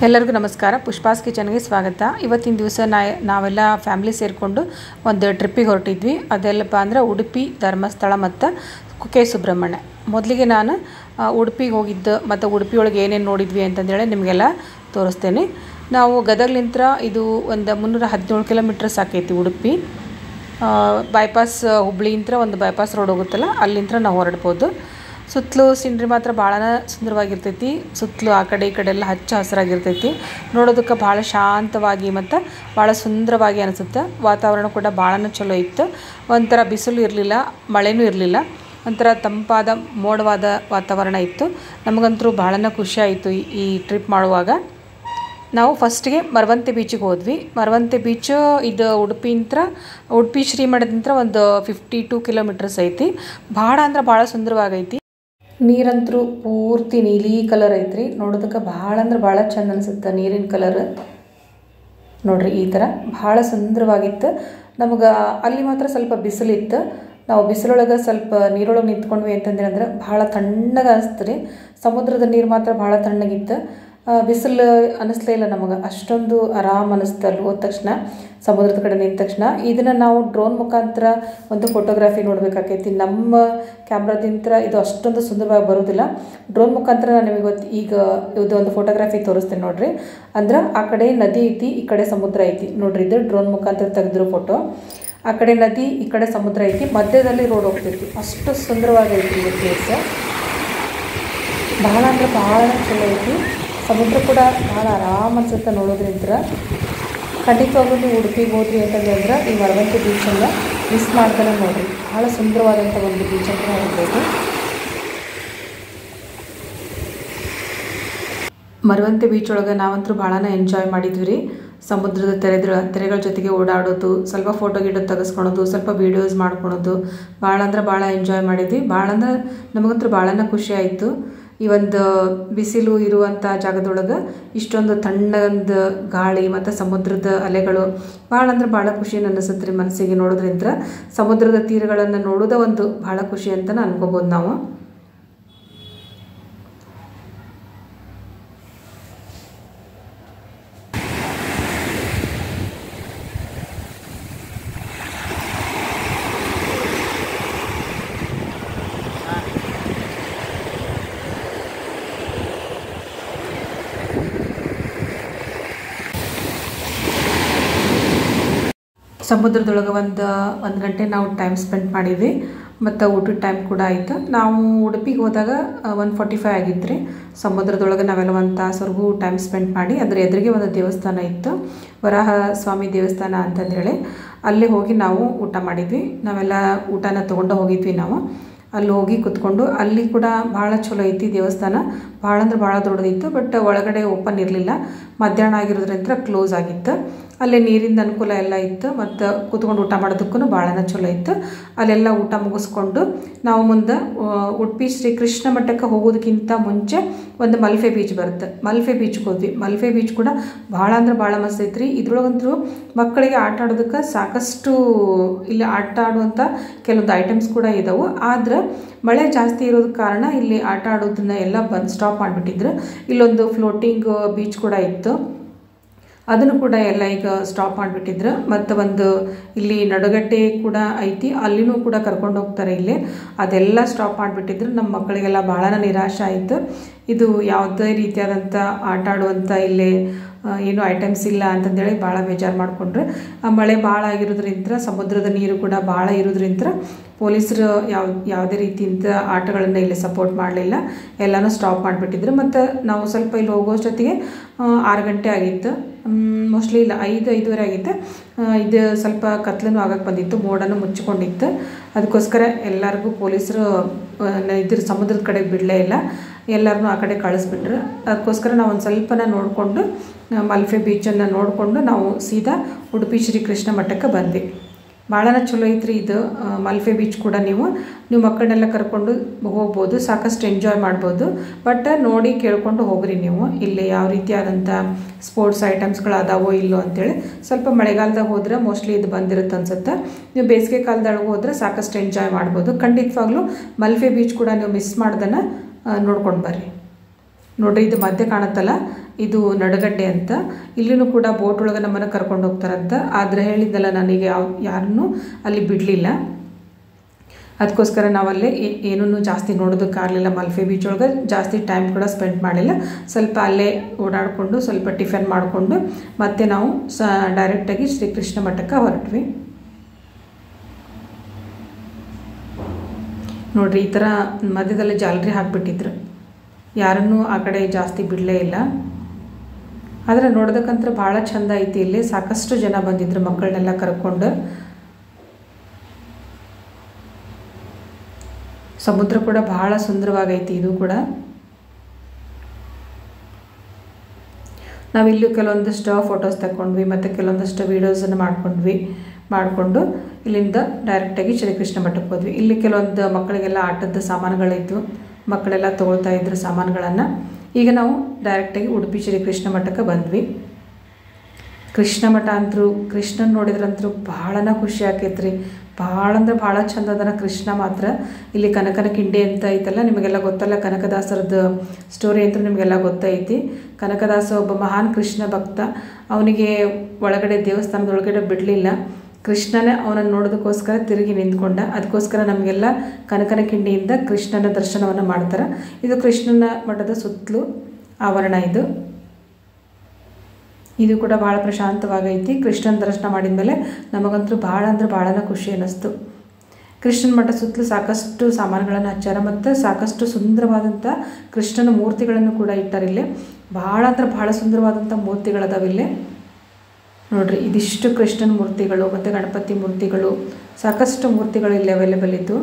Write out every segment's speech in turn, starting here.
ಎಲ್ಲರಿಗೂ ನಮಸ್ಕಾರ. ಪುಷ್ಪಾಸ್ ಕಿಚನ್ಗೆ ಸ್ವಾಗತ. ಇವತ್ತಿನ ದಿವಸ ನಾವೆಲ್ಲ ಫ್ಯಾಮಿಲಿ ಸೇರಿಕೊಂಡು ಒಂದು ಟ್ರಿಪ್ಪಿಗೆ ಹೊರಟಿದ್ವಿ. ಅದೆಲ್ಲಪ್ಪ ಅಂದರೆ ಉಡುಪಿ, ಧರ್ಮಸ್ಥಳ ಮತ್ತು ಕುಕ್ಕೆ ಸುಬ್ರಹ್ಮಣ್ಯ. ಮೊದಲಿಗೆ ನಾನು ಉಡುಪಿಗೆ ಹೋಗಿದ್ದು ಮತ್ತು ಉಡುಪಿ ಒಳಗೆ ಏನೇನು ನೋಡಿದ್ವಿ ಅಂತಂದೇಳಿ ನಿಮಗೆಲ್ಲ ತೋರಿಸ್ತೇನೆ. ನಾವು ಗದಗ್ಲಿಂತ್ರ ಇದು ಒಂದು 317 ಕಿಲೋಮೀಟರ್ಸ್ ಆಕೈತಿ ಉಡುಪಿ. ಬೈಪಾಸ್ ಹುಬ್ಳಿಂತ್ರ ಒಂದು ಬೈಪಾಸ್ ರೋಡ್ ಹೋಗುತ್ತಲ್ಲ, ಅಲ್ಲಿಂತ್ರ ನಾವು ಹೊರಡ್ಬೋದು. ಸುತ್ತಲೂ ಸೀನ್ರಿ ಮಾತ್ರ ಭಾಳ ಸುಂದರವಾಗಿರ್ತೈತಿ. ಸುತ್ತಲೂ ಆ ಕಡೆ ಈ ಕಡೆ ಎಲ್ಲ ಹಚ್ಚ ಹಸಿರಾಗಿರ್ತೈತಿ. ನೋಡೋದಕ್ಕೆ ಭಾಳ ಶಾಂತವಾಗಿ ಮತ್ತು ಭಾಳ ಸುಂದರವಾಗಿ ಅನಿಸುತ್ತೆ. ವಾತಾವರಣ ಕೂಡ ಭಾಳ ಚಲೋ ಇತ್ತು. ಒಂಥರ ಬಿಸಿಲು ಇರಲಿಲ್ಲ, ಮಳೆನೂ ಇರಲಿಲ್ಲ. ಒಂಥರ ತಂಪಾದ ಮೋಡವಾದ ವಾತಾವರಣ ಇತ್ತು. ನಮಗಂತೂ ಭಾಳ ಖುಷಿ ಆಯಿತು ಈ ಟ್ರಿಪ್ ಮಾಡುವಾಗ. ನಾವು ಫಸ್ಟಿಗೆ ಮರವಂತೆ ಬೀಚಿಗೆ ಹೋದ್ವಿ. ಮರವಂತೆ ಬೀಚು ಇದು ಉಡುಪಿ ಶ್ರೀಮಠದಿಂದ ಒಂದು 52 ಕಿಲೋಮೀಟರ್ಸ್ ಐತಿ. ಭಾಳ ಅಂದ್ರೆ ಭಾಳ ಸುಂದರವಾಗೈತಿ. ನೀರಂತರೂ ಪೂರ್ತಿ ನೀಲಿ ಕಲರ್ ಐತ್ರಿ. ನೋಡೋದಕ್ಕೆ ಭಾಳ ಅಂದ್ರೆ ಭಾಳ ಚಂದ ಅನಿಸುತ್ತೆ. ನೀರಿನ ಕಲರ್ ನೋಡ್ರಿ, ಈ ಥರ ಭಾಳ ಸುಂದರವಾಗಿತ್ತು. ನಮಗೆ ಅಲ್ಲಿ ಮಾತ್ರ ಸ್ವಲ್ಪ ಬಿಸಿಲಿತ್ತು. ನಾವು ಬಿಸಿಲೊಳಗೆ ಸ್ವಲ್ಪ ನೀರೊಳಗೆ ನಿಂತ್ಕೊಂಡ್ವಿ ಅಂತಂದ್ರೆ ಭಾಳ ತಣ್ಣಗೆ ಅನಿಸ್ತು ರೀ. ಸಮುದ್ರದ ನೀರು ಮಾತ್ರ ಭಾಳ ತಣ್ಣಗಿತ್ತು. ಬಿಸಿಲು ಅನ್ನಿಸ್ಲೇ ಇಲ್ಲ ನಮಗೆ. ಅಷ್ಟೊಂದು ಆರಾಮ್ ಅನ್ನಿಸ್ತು ಅಲ್ಲಿ ಹೋದ ತಕ್ಷಣ, ಸಮುದ್ರದ ಕಡೆ ನಿಂತ ತಕ್ಷಣ. ಇದನ್ನು ನಾವು ಡ್ರೋನ್ ಮುಖಾಂತರ ಒಂದು ಫೋಟೋಗ್ರಾಫಿ ನೋಡಬೇಕಾಕೈತಿ. ನಮ್ಮ ಕ್ಯಾಮ್ರಾದಿಂದ ಇದು ಅಷ್ಟೊಂದು ಸುಂದರವಾಗಿ ಬರೋದಿಲ್ಲ. ಡ್ರೋನ್ ಮುಖಾಂತರ ನಾನು ನಿಮಗೆ ಈಗ ಇದು ಒಂದು ಫೋಟೋಗ್ರಾಫಿ ತೋರಿಸ್ತೇನೆ ನೋಡ್ರಿ. ಅಂದ್ರೆ ಆ ಕಡೆ ನದಿ ಐತಿ, ಈ ಕಡೆ ಸಮುದ್ರ ಐತಿ ನೋಡ್ರಿ. ಇದು ಡ್ರೋನ್ ಮುಖಾಂತರ ತೆಗೆದಿರೋ ಫೋಟೋ. ಆ ಕಡೆ ನದಿ, ಈ ಕಡೆ ಸಮುದ್ರ ಐತಿ. ಮಧ್ಯದಲ್ಲಿ ರೋಡ್ ಹೋಗ್ತೈತಿ. ಅಷ್ಟು ಸುಂದರವಾಗೈತಿ ಈ ಪ್ಲೇಸ್. ಭಾಳ ಅಂದ್ರೆ ಭಾಳ ಚಲೋ ಐತಿ. ಸಮುದ್ರ ಕೂಡ ಭಾಳ ಆರಾಮ್ ಅನ್ಸುತ್ತೆ ನೋಡೋದ್ರಿಂದ. ಖಂಡಿತವಾಗ್ಲೂ ನೀವು ಉಡುಪಿಗೆ ಹೋದ್ರಿ ಅಂತಂದ್ರೆ ಈ ಮರವಂತೆ ಬೀಚನ್ನು ಮಿಸ್ ಮಾಡ್ತಾನೆ ನೋಡಿರಿ. ಭಾಳ ಸುಂದರವಾದಂಥ ಒಂದು ಬೀಚ್ ಅಂತ ಹೇಳ್ಬೋದು. ಮರವಂತೆ ಬೀಚ್ ಒಳಗೆ ನಾವಂತೂ ಭಾಳ ಎಂಜಾಯ್ ಮಾಡಿದ್ವಿ ರೀ. ಸಮುದ್ರದ ತೆರೆಗಳ ಜೊತೆಗೆ ಓಡಾಡೋದು, ಸ್ವಲ್ಪ ಫೋಟೋ ತೆಗೆಸ್ಕೊಳೋದು, ಸ್ವಲ್ಪ ವೀಡಿಯೋಸ್ ಮಾಡ್ಕೊಳೋದು, ಭಾಳ ಅಂದ್ರೆ ಭಾಳ ಎಂಜಾಯ್ ಮಾಡಿದ್ವಿ. ಭಾಳ ಅಂದ್ರೆ ನಮಗಂತೂ ಭಾಳನ ಖುಷಿ ಆಯಿತು. ಈ ಒಂದು ಬಿಸಿಲು ಇರುವಂಥ ಜಾಗದೊಳಗೆ ಇಷ್ಟೊಂದು ತಣ್ಣಂದು ಗಾಳಿ ಮತ್ತು ಸಮುದ್ರದ ಅಲೆಗಳು ಭಾಳ ಅಂದ್ರೆ ಭಾಳ ಖುಷಿ ಅನ್ನಿಸುತ್ತೆ ರೀ ಮನಸ್ಸಿಗೆ. ನೋಡೋದ್ರಿಂದ ಸಮುದ್ರದ ತೀರಗಳನ್ನು ನೋಡೋದೇ ಒಂದು ಭಾಳ ಖುಷಿ ಅಂತ ಅನ್ಕೋಬೋದು ನಾವು. ಸಮುದ್ರದೊಳಗೆ ಒಂದು ಗಂಟೆ ನಾವು ಟೈಮ್ ಸ್ಪೆಂಡ್ ಮಾಡಿದ್ವಿ ಮತ್ತು ಊಟದ ಟೈಮ್ ಕೂಡ ಆಯಿತು. ನಾವು ಉಡುಪಿಗೆ ಹೋದಾಗ 1:45 ಆಗಿತ್ತು ರೀ. ಸಮುದ್ರದೊಳಗೆ ನಾವೆಲ್ಲ 1 ತಾಸವರೆಗೂ ಟೈಮ್ ಸ್ಪೆಂಡ್ ಮಾಡಿ ಅದರ ಎದುರಿಗೆ ಒಂದು ದೇವಸ್ಥಾನ ಇತ್ತು, ವರಾಹ ಸ್ವಾಮಿ ದೇವಸ್ಥಾನ ಅಂತಂದೇಳಿ. ಅಲ್ಲಿ ಹೋಗಿ ನಾವು ಊಟ ಮಾಡಿದ್ವಿ. ನಾವೆಲ್ಲ ಊಟನ ತೊಗೊಂಡು ಹೋಗಿದ್ವಿ ನಾವು. ಅಲ್ಲಿ ಹೋಗಿ ಕೂತ್ಕೊಂಡು, ಅಲ್ಲಿ ಕೂಡ ಭಾಳ ಚಲೋ ಐತಿ ದೇವಸ್ಥಾನ. ಭಾಳ ಅಂದ್ರೆ ಭಾಳ ದೊಡ್ಡದಿತ್ತು. ಬಟ್ ಒಳಗಡೆ ಓಪನ್ ಇರಲಿಲ್ಲ, ಮಧ್ಯಾಹ್ನ ಆಗಿರೋದ್ರಿಂದ ಕ್ಲೋಸ್ ಆಗಿತ್ತು. ಅಲ್ಲೇ ನೀರಿಂದ ಅನುಕೂಲ ಎಲ್ಲ ಇತ್ತು ಮತ್ತು ಕೂತ್ಕೊಂಡು ಊಟ ಮಾಡೋದಕ್ಕೂ ಭಾಳನ ಚಲೋ ಇತ್ತು. ಅಲ್ಲೆಲ್ಲ ಊಟ ಮುಗಿಸ್ಕೊಂಡು ನಾವು ಮುಂದೆ ಉಡುಪಿ ಶ್ರೀ ಕೃಷ್ಣ ಮಠಕ್ಕೆ ಹೋಗೋದಕ್ಕಿಂತ ಮುಂಚೆ ಒಂದು ಮಲ್ಪೆ ಬೀಚ್ ಬರುತ್ತೆ. ಮಲ್ಪೆ ಬೀಚ್ಗೆ ಹೋದ್ವಿ. ಮಲ್ಪೆ ಬೀಚ್ ಕೂಡ ಭಾಳ ಅಂದ್ರೆ ಭಾಳ ಮಸ್ತ್ ಐತ್ರಿ. ಇದ್ರೊಳಗಂತೂ ಮಕ್ಕಳಿಗೆ ಆಟ ಆಡೋದಕ್ಕೆ ಸಾಕಷ್ಟು ಇಲ್ಲಿ ಆಟ ಆಡುವಂಥ ಕೆಲವೊಂದು ಐಟಮ್ಸ್ ಕೂಡ ಇದಾವೆ. ಆದ್ರೆ ಮಳೆ ಜಾಸ್ತಿ ಇರೋದ ಕಾರಣ ಇಲ್ಲಿ ಆಟ ಆಡೋದನ್ನ ಎಲ್ಲ ಸ್ಟಾಪ್ ಮಾಡಿಬಿಟ್ಟಿದ್ರು. ಇಲ್ಲೊಂದು ಫ್ಲೋಟಿಂಗ್ ಬೀಚ್ ಕೂಡ ಇತ್ತು, ಅದನ್ನು ಕೂಡ ಎಲ್ಲ ಈಗ ಸ್ಟಾಪ್ ಮಾಡಿಬಿಟ್ಟಿದ್ರು. ಮತ್ತು ಒಂದು ಇಲ್ಲಿ ನಡುಗಡ್ಡೆ ಕೂಡ ಐತಿ, ಅಲ್ಲಿನೂ ಕೂಡ ಕರ್ಕೊಂಡು ಹೋಗ್ತಾರೆ ಇಲ್ಲಿ. ಅದೆಲ್ಲ ಸ್ಟಾಪ್ ಮಾಡಿಬಿಟ್ಟಿದ್ರು. ನಮ್ಮ ಮಕ್ಕಳಿಗೆಲ್ಲ ಭಾಳ ನಿರಾಶೆ ಆಯಿತು. ಇದು ಯಾವುದೇ ರೀತಿಯಾದಂಥ ಆಟ ಆಡುವಂಥ ಇಲ್ಲಿ ಏನು ಐಟಮ್ಸ್ ಇಲ್ಲ ಅಂತಂದೇಳಿ ಭಾಳ ಬೇಜಾರು ಮಾಡಿಕೊಂಡ್ರೆ. ಮಳೆ ಭಾಳ ಆಗಿರೋದ್ರಿಂದ, ಸಮುದ್ರದ ನೀರು ಕೂಡ ಭಾಳ ಇರೋದ್ರಿಂದ ಪೊಲೀಸರು ಯಾವುದೇ ರೀತಿಯಿಂದ ಆಟಗಳನ್ನು ಇಲ್ಲಿ ಸಪೋರ್ಟ್ ಮಾಡಲಿಲ್ಲ. ಎಲ್ಲನೂ ಸ್ಟಾಪ್ ಮಾಡಿಬಿಟ್ಟಿದ್ರು. ಮತ್ತು ನಾವು ಸ್ವಲ್ಪ ಇಲ್ಲಿ ಹೋಗೋಷ್ಟೊತ್ತಿಗೆ 6 ಗಂಟೆ ಆಗಿತ್ತು. ಮೋಸ್ಟ್ಲಿ ಇಲ್ಲ 5-5:30 ಆಗಿತ್ತು. ಇದು ಸ್ವಲ್ಪ ಕತ್ಲೂ ಆಗಕ್ಕೆ ಬಂದಿತ್ತು, ಮೋಡನೂ ಮುಚ್ಚಿಕೊಂಡಿತ್ತು. ಅದಕ್ಕೋಸ್ಕರ ಎಲ್ಲರಿಗೂ ಪೊಲೀಸರು ಇದ್ರ ಸಮುದ್ರದ ಕಡೆ ಬಿಡಲೇ ಇಲ್ಲ, ಎಲ್ಲರನ್ನೂ ಆ ಕಡೆ ಕಳಿಸ್ಬಿಟ್ರು. ಅದಕ್ಕೋಸ್ಕರ ನಾವು ಒಂದು ಸ್ವಲ್ಪನ ನೋಡಿಕೊಂಡು ಮಲ್ಪೆ ಬೀಚನ್ನು ನೋಡಿಕೊಂಡು ನಾವು ಸೀದಾ ಉಡುಪಿ ಶ್ರೀ ಕೃಷ್ಣ ಮಠಕ್ಕೆ ಬಂದ್ವಿ. ಭಾಳನ ಚಲೋ ಐತ್ರಿ ಇದು ಮಲ್ಪೆ ಬೀಚ್ ಕೂಡ. ನೀವು ಮಕ್ಕಳನ್ನೆಲ್ಲ ಕರ್ಕೊಂಡು ಹೋಗ್ಬೋದು, ಸಾಕಷ್ಟು ಎಂಜಾಯ್ ಮಾಡ್ಬೋದು. ಬಟ್ ನೋಡಿ ಕೇಳ್ಕೊಂಡು ಹೋಗ್ರಿ ನೀವು. ಇಲ್ಲಿ ಯಾವ ರೀತಿಯಾದಂಥ ಸ್ಪೋರ್ಟ್ಸ್ ಐಟಮ್ಸ್ಗಳು ಅದಾವೋ ಇಲ್ಲೋ ಅಂತೇಳಿ. ಸ್ವಲ್ಪ ಮಳೆಗಾಲದಾಗ ಹೋದ್ರೆ ಮೋಸ್ಟ್ಲಿ ಇದು ಬಂದಿರುತ್ತೆ ಅನ್ಸುತ್ತೆ. ನೀವು ಬೇಸಿಗೆ ಕಾಲದೊಳಗೆ ಹೋದ್ರೆ ಸಾಕಷ್ಟು ಎಂಜಾಯ್ ಮಾಡ್ಬೋದು. ಖಂಡಿತವಾಗ್ಲೂ ಮಲ್ಪೆ ಬೀಚ್ ಕೂಡ ನೀವು ಮಿಸ್ ಮಾಡ್ದನ್ನ ನೋಡ್ಕೊಂಡು ಬರ್ರಿ. ನೋಡ್ರಿ, ಇದು ಮಧ್ಯೆ ಕಾಣುತ್ತಲ್ಲ, ಇದು ನಡಗಡ್ಡೆ ಅಂತ. ಇಲ್ಲಿನೂ ಕೂಡ ಬೋಟ್ ಒಳಗೆ ನಮ್ಮನ್ನು ಕರ್ಕೊಂಡು ಹೋಗ್ತಾರಂತ. ಆದರೆ ಹೇಳಿದ್ದಲ್ಲ ನನಗೆ ಯಾರನ್ನೂ ಅಲ್ಲಿ ಬಿಡಲಿಲ್ಲ. ಅದಕ್ಕೋಸ್ಕರ ನಾವಲ್ಲೇ ಏನೂ ಜಾಸ್ತಿ ನೋಡೋದಕ್ಕಾಗಲಿಲ್ಲ. ಮಲ್ಪೆ ಬೀಚ್ ಒಳಗೆ ಜಾಸ್ತಿ ಟೈಮ್ ಕೂಡ ಸ್ಪೆಂಡ್ ಮಾಡಿಲ್ಲ. ಸ್ವಲ್ಪ ಅಲ್ಲೇ ಓಡಾಡಿಕೊಂಡು ಸ್ವಲ್ಪ ಟಿಫನ್ ಮಾಡಿಕೊಂಡು ಮತ್ತೆ ನಾವು ಡೈರೆಕ್ಟಾಗಿ ಶ್ರೀಕೃಷ್ಣ ಮಠಕ್ಕೆ ಹೊರಟ್ವಿ. ನೋಡಿರಿ, ಈ ಥರ ಮಧ್ಯದಲ್ಲಿ ಜಾಲರಿ ಹಾಕಿಬಿಟ್ಟಿದ್ರು. ಯಾರನ್ನೂ ಆ ಕಡೆ ಜಾಸ್ತಿ ಬಿಡಲೇ ಇಲ್ಲ. ಆದರೆ ನೋಡೋದಕ್ಕಂತೂ ಭಾಳ ಚೆಂದ ಐತಿ. ಇಲ್ಲಿ ಸಾಕಷ್ಟು ಜನ ಬಂದಿದ್ರು ಮಕ್ಕಳನ್ನೆಲ್ಲ ಕರ್ಕೊಂಡು. ಸಮುದ್ರ ಕೂಡ ಬಹಳ ಸುಂದರವಾಗೈತಿ. ಇದು ಕೂಡ ನಾವಿಲ್ಲೂ ಕೆಲವೊಂದಷ್ಟು ಫೋಟೋಸ್ ತಗೊಂಡ್ವಿ ಮತ್ತು ಕೆಲವೊಂದಷ್ಟು ವೀಡಿಯೋಸನ್ನು ಮಾಡಿಕೊಂಡು ಇಲ್ಲಿಂದ ಡೈರೆಕ್ಟಾಗಿ ಶ್ರೀಕೃಷ್ಣ ಮಠಕ್ಕೆ ಹೋದ್ವಿ. ಇಲ್ಲಿ ಕೆಲವೊಂದು ಮಕ್ಕಳಿಗೆಲ್ಲ ಆಟದ ಸಾಮಾನುಗಳಿದ್ವು. ಮಕ್ಕಳೆಲ್ಲ ತೊಗೊಳ್ತಾ ಇದ್ರು ಸಾಮಾನುಗಳನ್ನು. ಈಗ ನಾವು ಡೈರೆಕ್ಟಾಗಿ ಉಡುಪಿ ಶ್ರೀಕೃಷ್ಣ ಮಠಕ್ಕೆ ಬಂದ್ವಿ. ಕೃಷ್ಣ ಮಠ ಅಂತೂ ಕೃಷ್ಣನ ನೋಡಿದ್ರಂತೂ ಭಾಳನ ಖುಷಿ ಆಕೈತ್ರಿ. ಭಾಳ ಅಂದ್ರೆ ಭಾಳ ಚಂದ ಅದನ ಕೃಷ್ಣ ಮಾತ್ರ. ಇಲ್ಲಿ ಕನಕನ ಕಿಂಡಿ ಅಂತ ಐತಲ್ಲ, ನಿಮಗೆಲ್ಲ ಗೊತ್ತಲ್ಲ. ಕನಕದಾಸರದ್ದು ಸ್ಟೋರಿ ಅಂತೂ ನಿಮಗೆಲ್ಲ ಗೊತ್ತೈತಿ. ಕನಕದಾಸ ಒಬ್ಬ ಮಹಾನ್ ಕೃಷ್ಣ ಭಕ್ತ. ಅವನಿಗೆ ಒಳಗಡೆ ದೇವಸ್ಥಾನದೊಳಗಡೆ ಬಿಡಲಿಲ್ಲ. ಕೃಷ್ಣನೇ ಅವನನ್ನು ನೋಡೋದಕ್ಕೋಸ್ಕರ ತಿರುಗಿ ನಿಂತ್ಕೊಂಡ. ಅದಕ್ಕೋಸ್ಕರ ನಮಗೆಲ್ಲ ಕನಕನ ಕಿಂಡಿಯಿಂದ ಕೃಷ್ಣನ ದರ್ಶನವನ್ನು ಮಾಡ್ತಾರೆ. ಇದು ಕೃಷ್ಣನ ಮಠದ ಸುತ್ತಲೂ ಆವರಣ. ಇದು ಕೂಡ ಭಾಳ ಪ್ರಶಾಂತವಾಗೈತಿ. ಕೃಷ್ಣನ ದರ್ಶನ ಮಾಡಿದ ಮೇಲೆ ನಮಗಂತೂ ಭಾಳ ಅಂದ್ರೆ ಭಾಳನ ಖುಷಿ ಅನ್ನಿಸ್ತು. ಕೃಷ್ಣನ ಮಠ ಸುತ್ತಲೂ ಸಾಕಷ್ಟು ಸಾಮಾನುಗಳನ್ನು ಹಚ್ಚಾರ ಮತ್ತು ಸಾಕಷ್ಟು ಸುಂದರವಾದಂಥ ಕೃಷ್ಣನ ಮೂರ್ತಿಗಳನ್ನು ಕೂಡ ಇಟ್ಟಾರಿಲ್ಲೇ. ಭಾಳ ಅಂದ್ರೆ ಭಾಳ ಸುಂದರವಾದಂಥ ಮೂರ್ತಿಗಳದಾವಿಲ್ಲೇ. ನೋಡಿರಿ, ಇದಿಷ್ಟು ಕೃಷ್ಣನ ಮೂರ್ತಿಗಳು ಮತ್ತು ಗಣಪತಿ ಮೂರ್ತಿಗಳು, ಸಾಕಷ್ಟು ಮೂರ್ತಿಗಳು ಇಲ್ಲಿ ಅವೈಲೇಬಲ್ ಇತ್ತು.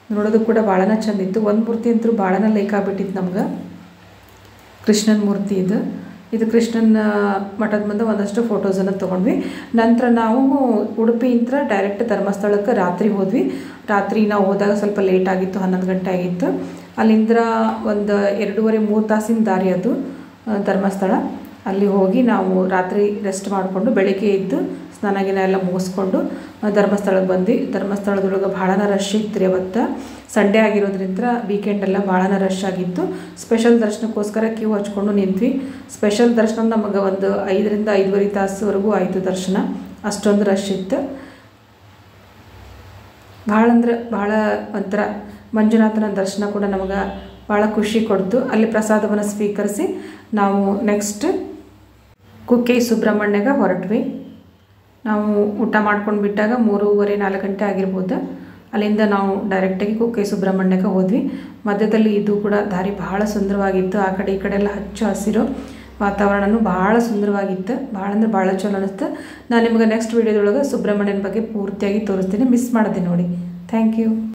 ನೋಡೋದಕ್ಕೆ ಕೂಡ ಭಾಳನ ಚೆಂದಿತ್ತು. ಒಂದು ಮೂರ್ತಿ ಅಂತೂ ಭಾಳನ ಲೈಕ್ ಆಗ್ಬಿಟ್ಟಿತ್ತು ನಮ್ಗೆ. ಕೃಷ್ಣನ ಮೂರ್ತಿ ಇದು ಕೃಷ್ಣನ ಮಠದ ಮುಂದೆ ಒಂದಷ್ಟು ಫೋಟೋಸನ್ನು ತೊಗೊಂಡ್ವಿ. ನಂತರ ನಾವು ಉಡುಪಿಯಿಂದ ಡೈರೆಕ್ಟ್ ಧರ್ಮಸ್ಥಳಕ್ಕೆ ರಾತ್ರಿ ಹೋದ್ವಿ. ರಾತ್ರಿ ನಾವು ಹೋದಾಗ ಸ್ವಲ್ಪ ಲೇಟ್ ಆಗಿತ್ತು, 11 ಗಂಟೆ ಆಗಿತ್ತು. ಅಲ್ಲಿಂದ ಒಂದು 2.5-3 ತಾಸಿನ ದಾರಿ ಅದು ಧರ್ಮಸ್ಥಳ. ಅಲ್ಲಿ ಹೋಗಿ ನಾವು ರಾತ್ರಿ ರೆಸ್ಟ್ ಮಾಡಿಕೊಂಡು ಬೆಳಗ್ಗೆ ಎದ್ದು ಸ್ನಾನ ಎಲ್ಲ ಮುಗಿಸ್ಕೊಂಡು ಧರ್ಮಸ್ಥಳಕ್ಕೆ ಬಂದ್ವಿ. ಧರ್ಮಸ್ಥಳದೊಳಗೆ ಭಾಳನ ರಶ್ ಇತ್ತು ರೀ. ಅವತ್ತು ಸಂಡೇ ಆಗಿರೋದ್ರಿಂದ ವೀಕೆಂಡೆಲ್ಲ ಭಾಳನ ರಶ್ ಆಗಿತ್ತು. ಸ್ಪೆಷಲ್ ದರ್ಶನಕ್ಕೋಸ್ಕರ ಕ್ಯೂ ಹಚ್ಕೊಂಡು ನಿಂತ್ವಿ. ಸ್ಪೆಷಲ್ ದರ್ಶನ ನಮಗೆ ಒಂದು 5ರಿಂದ 5.5 ತಾಸುವರೆಗೂ ಆಯಿತು ದರ್ಶನ. ಅಷ್ಟೊಂದು ರಶ್ ಇತ್ತು. ಭಾಳ ಅಂದ್ರೆ ಭಾಳ ಒಂಥರ ಮಂಜುನಾಥನ ದರ್ಶನ ಕೂಡ ನಮಗೆ ಭಾಳ ಖುಷಿ ಕೊಡ್ತು. ಅಲ್ಲಿ ಪ್ರಸಾದವನ್ನು ಸ್ವೀಕರಿಸಿ ನಾವು ನೆಕ್ಸ್ಟ್ ಕುಕ್ಕೆ ಸುಬ್ರಹ್ಮಣ್ಯಗೆ ಹೊರಟ್ವಿ. ನಾವು ಊಟ ಮಾಡ್ಕೊಂಡು ಬಿಟ್ಟಾಗ 3:30-4 ಗಂಟೆ ಆಗಿರ್ಬೋದು. ಅಲ್ಲಿಂದ ನಾವು ಡೈರೆಕ್ಟಾಗಿ ಕುಕ್ಕೆ ಸುಬ್ರಹ್ಮಣ್ಯಕ್ಕೆ ಹೋದ್ವಿ. ಮಧ್ಯದಲ್ಲಿ ಇದು ಕೂಡ ದಾರಿ ಭಾಳ ಸುಂದರವಾಗಿತ್ತು. ಆ ಕಡೆ ಈ ಕಡೆ ಎಲ್ಲ ಹಚ್ಚ ಹಸಿರು ವಾತಾವರಣನೂ ಭಾಳ ಸುಂದರವಾಗಿತ್ತು. ಭಾಳ ಅಂದ್ರೆ ಭಾಳ ಚಲೋ ಅನ್ನಿಸ್ತು. ನಾನು ನಿಮಗೆ ನೆಕ್ಸ್ಟ್ ವೀಡಿಯೋದೊಳಗೆ ಸುಬ್ರಹ್ಮಣ್ಯನ ಬಗ್ಗೆ ಪೂರ್ತಿಯಾಗಿ ತೋರಿಸ್ತೀನಿ. ಮಿಸ್ ಮಾಡಿದೆ ನೋಡಿ. Thank you.